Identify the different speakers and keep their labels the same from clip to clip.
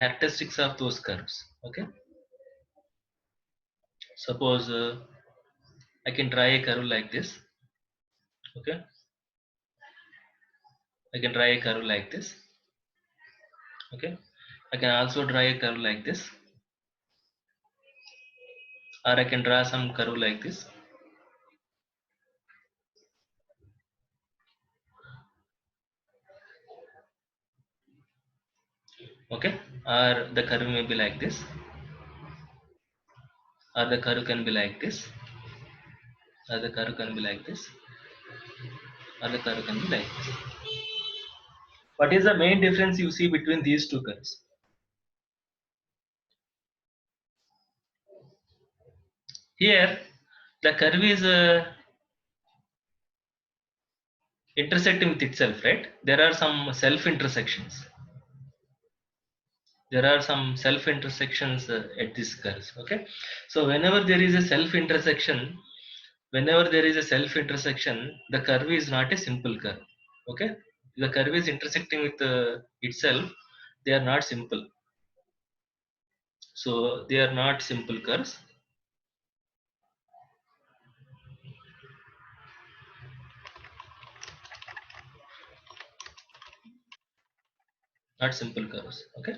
Speaker 1: characteristics of those curves. Okay, suppose I can draw a curve like this. Okay, I can draw a curve like this. Okay, I can also draw a curve like this, or I can draw some curve like this. Okay, or the curve may be like this, or the curve can be like this, or the curve can be like this, or the curve can be like this. What is the main difference you see between these two curves? Here, the curve is intersecting with itself, right? There are some self intersections. There are some self intersections at this curve. Okay, so whenever there is a self intersection, the curve is not a simple curve. Okay, the curve is intersecting with itself. They are not simple. So they are not simple curves. Not simple curves. Okay.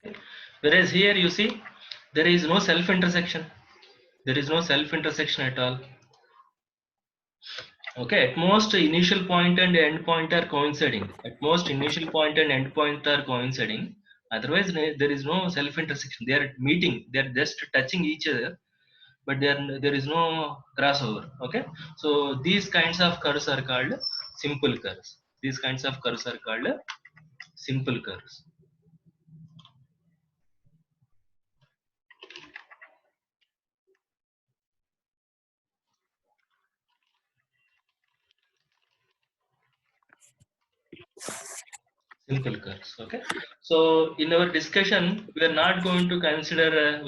Speaker 1: Okay. Whereas here you see there is no self intersection. There is no self intersection at all. Okay, at most initial point and end point are coinciding. At most initial point and end point are coinciding. Otherwise, there is no self intersection. They are meeting. They are just touching each other, but there is no crossover. Okay, so these kinds of curves are called simple curves. These kinds of curves are called simple curves. Simple curves. Okay, so in our discussion we are not going to consider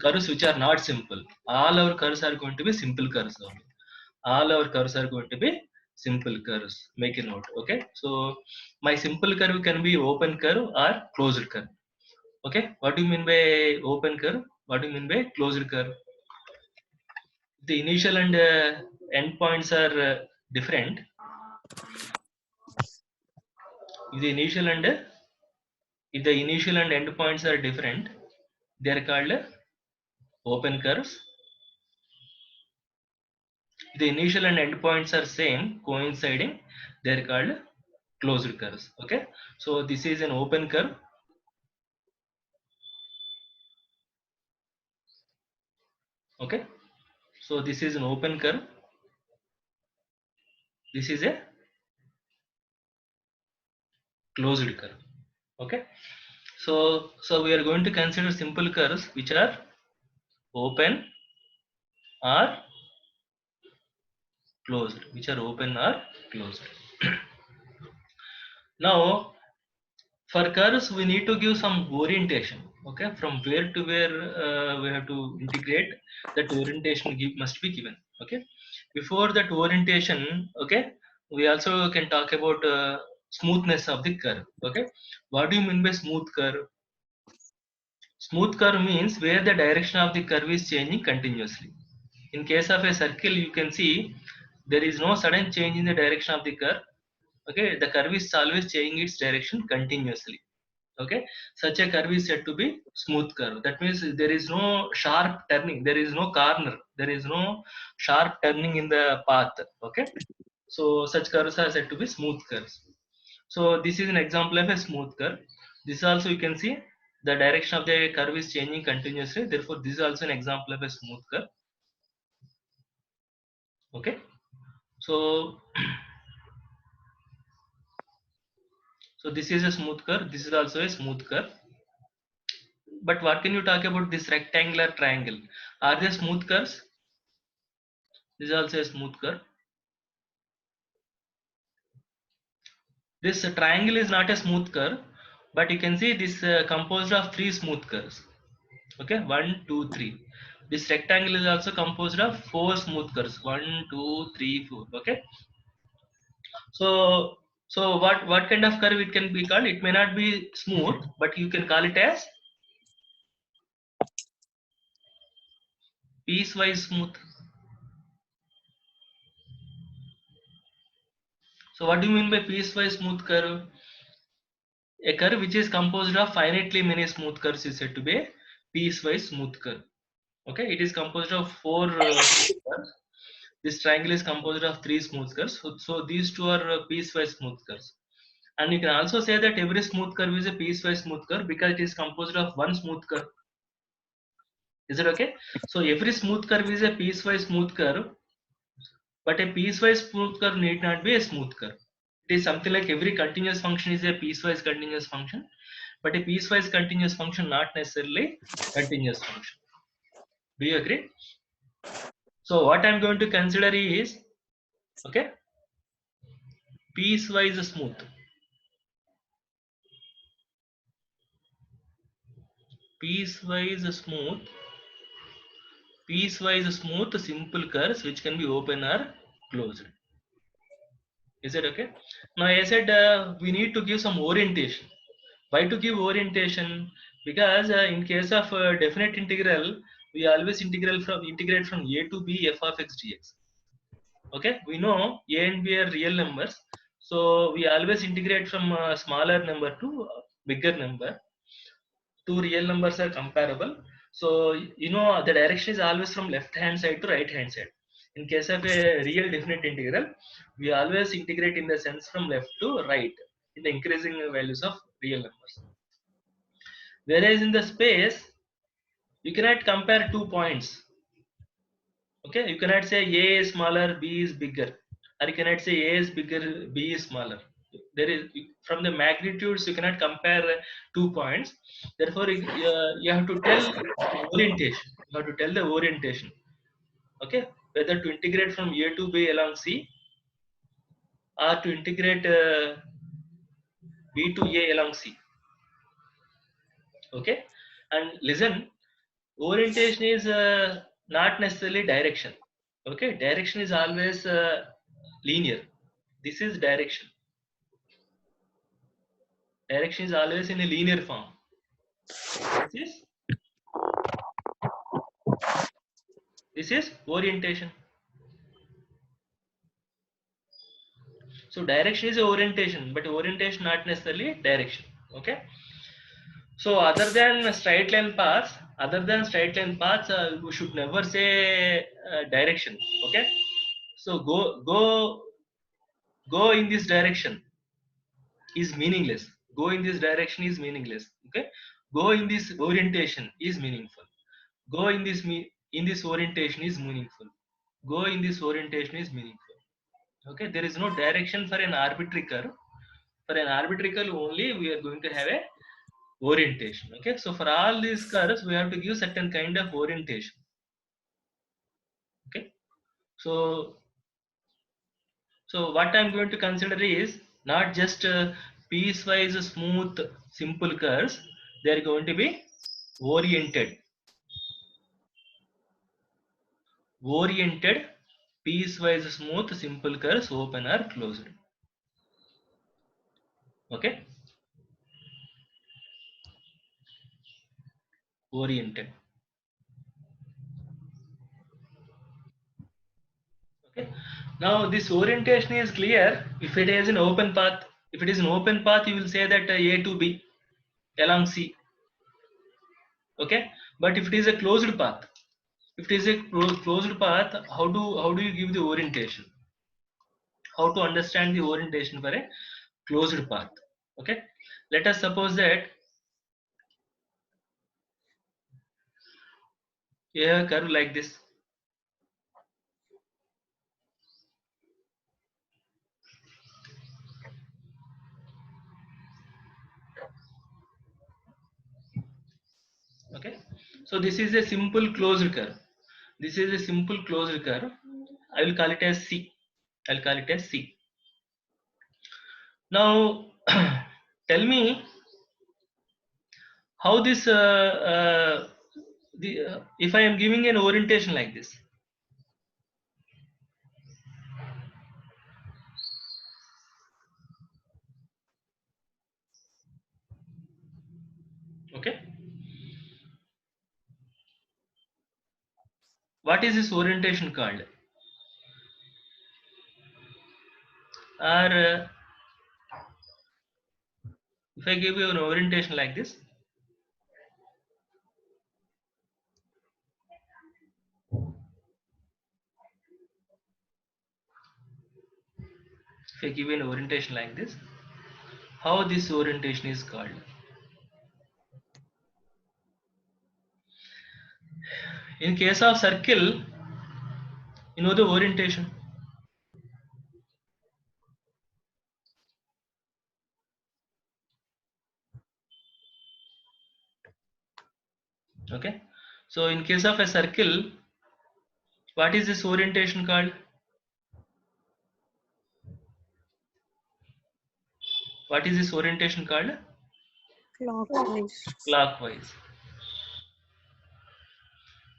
Speaker 1: curves which are not simple. All our curves are going to be simple curves only. All our curves are going to be simple curves. Make a note. Okay, so my simple curve can be open curve or closed curve. Okay, what do you mean by open curve? What do you mean by closed curve? The initial and end points are different. If the initial and if the initial and end points are different, they are called open curves. If the initial and end points are same, coinciding, they are called closed curves. Okay, so this is an open curve. Okay, so this is an open curve. This is a closed curve. Okay, so we are going to consider simple curves which are open or closed, which are open or closed. Now for curves we need to give some orientation. Okay, from where to where we have to integrate, that orientation must be given. Okay, before that orientation, okay, we also can talk about smoothness of the curve. Okay, what do you mean by smooth curve? Smooth curve means where the direction of the curve is changing continuously. In case of a circle, you can see there is no sudden change in the direction of the curve. Okay, the curve is always changing its direction continuously. Okay, such a curve is said to be smooth curve. That means there is no sharp turning, there is no corner, there is no sharp turning in the path. Okay, so such curves are said to be smooth curves. So this is an example of a smooth curve. This also you can see the direction of the curve is changing continuously, therefore this is also an example of a smooth curve. Okay, so so this is a smooth curve, this is also a smooth curve. But what can you talk about this rectangular triangle? Are they smooth curves? This is also a smooth curve. This triangle is not a smooth curve, but you can see this composed of three smooth curves. Okay, 1 2 3. This rectangle is also composed of 4 smooth curves. 1, 2, 3, 4. Okay. So what kind of curve it can be called? It may not be smooth, but you can call it as piecewise smooth. So what do you mean by piecewise smooth curve? A curve which is composed of finitely many smooth curves is said to be a piecewise smooth curve. Okay, it is composed of 4 smooth curves. This triangle is composed of 3 smooth curves. So these two are piecewise smooth curves. And you can also say that every smooth curve is a piecewise smooth curve because it is composed of one smooth curve. Is it okay? So every smooth curve is a piecewise smooth curve, but a piecewise smooth curve need not be a smooth curve. It is something like every continuous function is a piecewise continuous function, but a piecewise continuous function not necessarily continuous function. Do you agree? So what I'm going to consider is, okay, piecewise smooth. Piecewise smooth. Piecewise smooth simple curves which can be open or closed. Is it okay? Now I said we need to give some orientation. Why to give orientation? Because in case of definite integral, we always integrate from a to b f of x dx. Okay, we know a and b are real numbers, so we always integrate from a smaller number to a bigger number. Two real numbers are comparable, so you know the direction is always from left hand side to right hand side. In case of a real definite integral, we always integrate in the sense from left to right in the increasing values of real numbers. Whereas in the space, you cannot compare 2 points. Okay, you cannot say a is smaller, b is bigger, or you cannot say a is bigger, b is smaller. There is, from the magnitudes you cannot compare 2 points. Therefore you have to tell orientation. You have to tell the orientation. Okay, whether to integrate from a to b along c, or to integrate b to a along c. Okay, and listen, orientation is not necessarily direction. Okay, direction is always linear. This is direction. Direction is always in a linear form. This is orientation. So direction is orientation, but orientation not necessarily direction. Okay, so other than straight line paths, we should never say direction. Okay, so go in this direction is meaningless. Go in this direction is meaningless. Okay, go in this orientation is meaningful. Go in in this orientation is meaningful. Go in this orientation is meaningful. Okay, there is no direction for an arbitrary curve. For an arbitrary curve only we are going to have a orientation. Okay, so for all these curves we have to give certain kind of orientation. Okay, so what I'm going to consider is not just piecewise smooth simple curves. They are going to be oriented. Oriented piecewise smooth simple curves, open or closed. Okay, oriented. Okay, now this orientation is clear if it is an open path. If it is an open path, you will say that a to b along c. Okay, but if it is a closed path, if it is a closed path, how do you give the orientation? How to understand the orientation for a closed path? Okay, let us suppose that you have a curve like this. Okay, so this is a simple closed curve. This is a simple closed curve. I will call it as c. I'll call it as c. Now tell me how this if I am giving an orientation like this, okay, what is this orientation called? Or if I give you an orientation like this, if I give you an orientation like this, how this orientation is called? In case of circle, you know the orientation. Okay, so in case of a circle, what is this orientation called? What is this orientation called?
Speaker 2: Clockwise.
Speaker 1: Clockwise.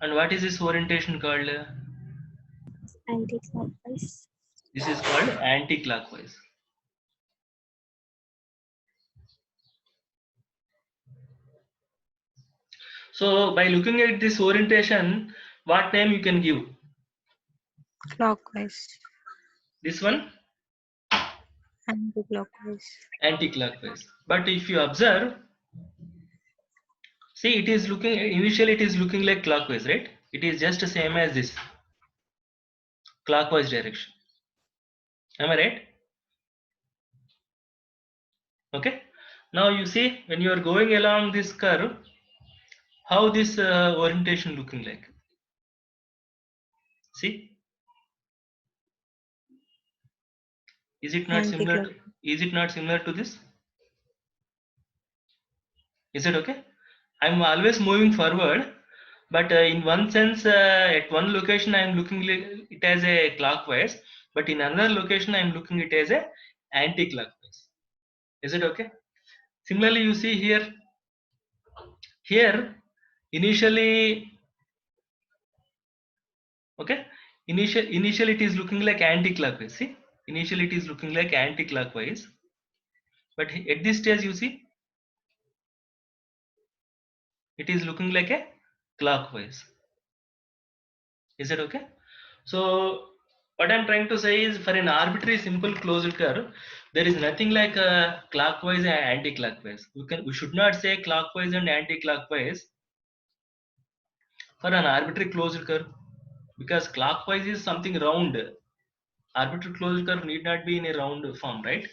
Speaker 1: And what is this orientation called?
Speaker 2: Anti-clockwise.
Speaker 1: This is called anti-clockwise. So by looking at this orientation, what name you can give?
Speaker 2: Clockwise.
Speaker 1: This one?
Speaker 2: Anti-clockwise.
Speaker 1: Anti-clockwise. But if you observe, see, it is looking, initially it is looking like clockwise, right? It is just the same as this, clockwise direction. Am I right? Okay. Now you see, when you are going along this curve, how this orientation looking like? See, is it not similar to,
Speaker 2: Anti-clockwise.
Speaker 1: is it not similar to this? Is it okay? I'm always moving forward, but in one sense, at one location I'm looking it as a clockwise, but in another location I'm looking it as a anti-clockwise. Is it okay? Similarly, you see here, initially, okay, initially it is looking like anti-clockwise. See, initially it is looking like anti-clockwise, but at this stage you see it is looking like a clockwise. Is it okay? So what I'm trying to say is, for an arbitrary simple closed curve, there is nothing like a clockwise and anti-clockwise. We should not say clockwise and anti-clockwise for an arbitrary closed curve, because clockwise is something round. Arbitrary closed curve need not be in a round form, right?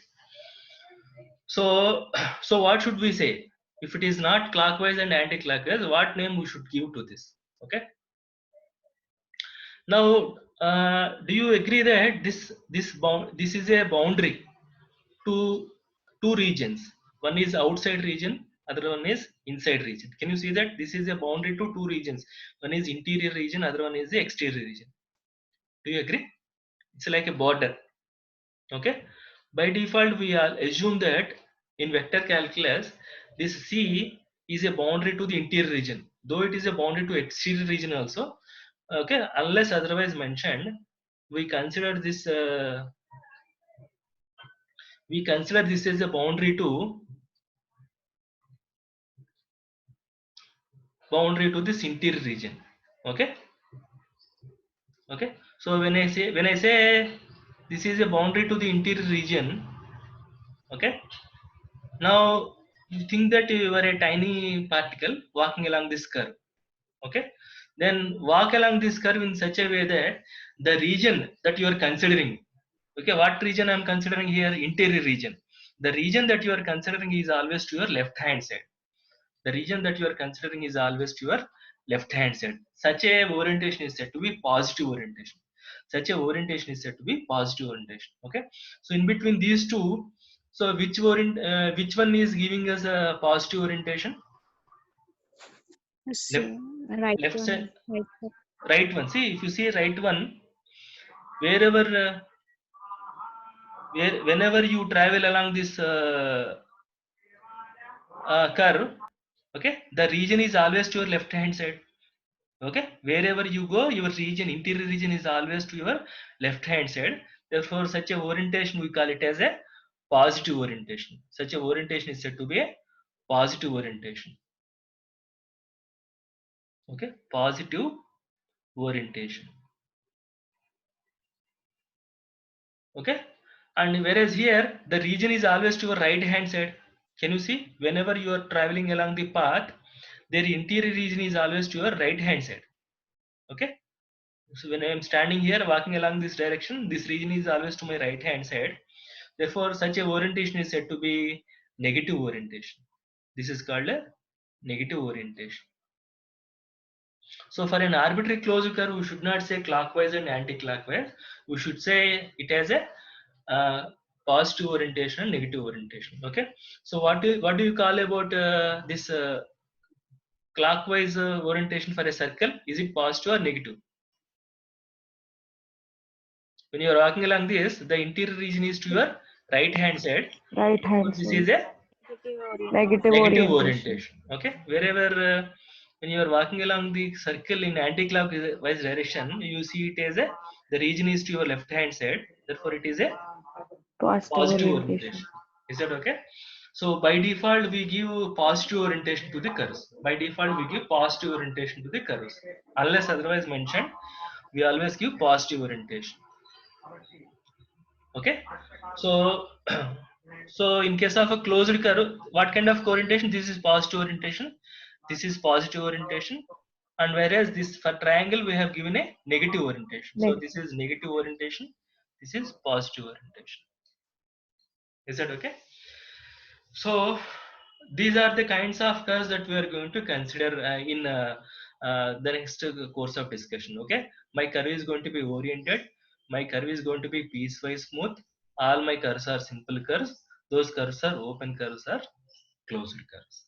Speaker 1: So so what should we say? If it is not clockwise and anti-clockwise, what name we should give to this? Okay. Now, do you agree that this is a boundary to two regions? One is outside region, other one is inside region. Can you see that this is a boundary to two regions? One is interior region, other one is the exterior region. Do you agree? It's like a border. Okay. By default, we assume that in vector calculus, this C is a boundary to the interior region, though it is a boundary to exterior region also. Okay, unless otherwise mentioned, we consider this as a boundary to this interior region. Okay. Okay. So when I say this is a boundary to the interior region, okay. Now you think that you are a tiny particle walking along this curve. Okay, then walk along this curve in such a way that the region that you are considering, okay, what region I'm considering here? Interior region. The region that you are considering is always to your left hand side. The region that you are considering is always to your left hand side. Such a orientation is said to be positive orientation. Such a orientation is said to be positive orientation. Okay, so in between these two, so which one is giving us a positive orientation?
Speaker 2: So,
Speaker 1: Left,
Speaker 2: right
Speaker 1: left side,
Speaker 2: one. Right one.
Speaker 1: right one. See, if you see right one, wherever whenever you travel along this curve, okay, the region is always to your left hand side. Okay, wherever you go, your region, interior region is always to your left hand side. Therefore, such a orientation we call it as a positive orientation. Such a orientation is said to be a positive orientation. Okay, positive orientation. Okay, and whereas here the region is always to your right hand side. Can you see, whenever you are traveling along the path, their interior region is always to your right hand side. Okay, so when I am standing here walking along this direction, this region is always to my right hand side. Therefore, such a orientation is said to be negative orientation. This is called a negative orientation. So for an arbitrary closed curve, we should not say clockwise and anti-clockwise. We should say it as a positive orientation and negative orientation. Okay. So what do you call about this clockwise orientation for a circle? Is it positive or negative? When you are walking along this, the interior region is to your right hand side.
Speaker 3: Right hand
Speaker 1: This is
Speaker 3: side.
Speaker 1: a
Speaker 3: Negative
Speaker 1: negative
Speaker 3: orientation.
Speaker 1: orientation. Okay, wherever when you are walking along the circle in anti-clockwise direction, you see it as a, the region is to your left hand side. Therefore, it is a
Speaker 3: Positive
Speaker 1: positive
Speaker 3: orientation.
Speaker 1: orientation. Is that okay? So by default, we give positive orientation to the curves. By default, we give positive orientation to the curves. Unless otherwise mentioned, we always give positive orientation. Okay, so so in case of a closed curve, what kind of orientation? This is positive orientation, this is positive orientation, and whereas this for triangle we have given a negative orientation. So
Speaker 3: Negative.
Speaker 1: this is negative orientation, this is positive orientation. Is that okay? So these are the kinds of curves that we are going to consider in the next course of discussion. Okay, my curve is going to be oriented, my curve is going to be piecewise smooth, all my curves are simple curves, those curves are open curves or closed curves.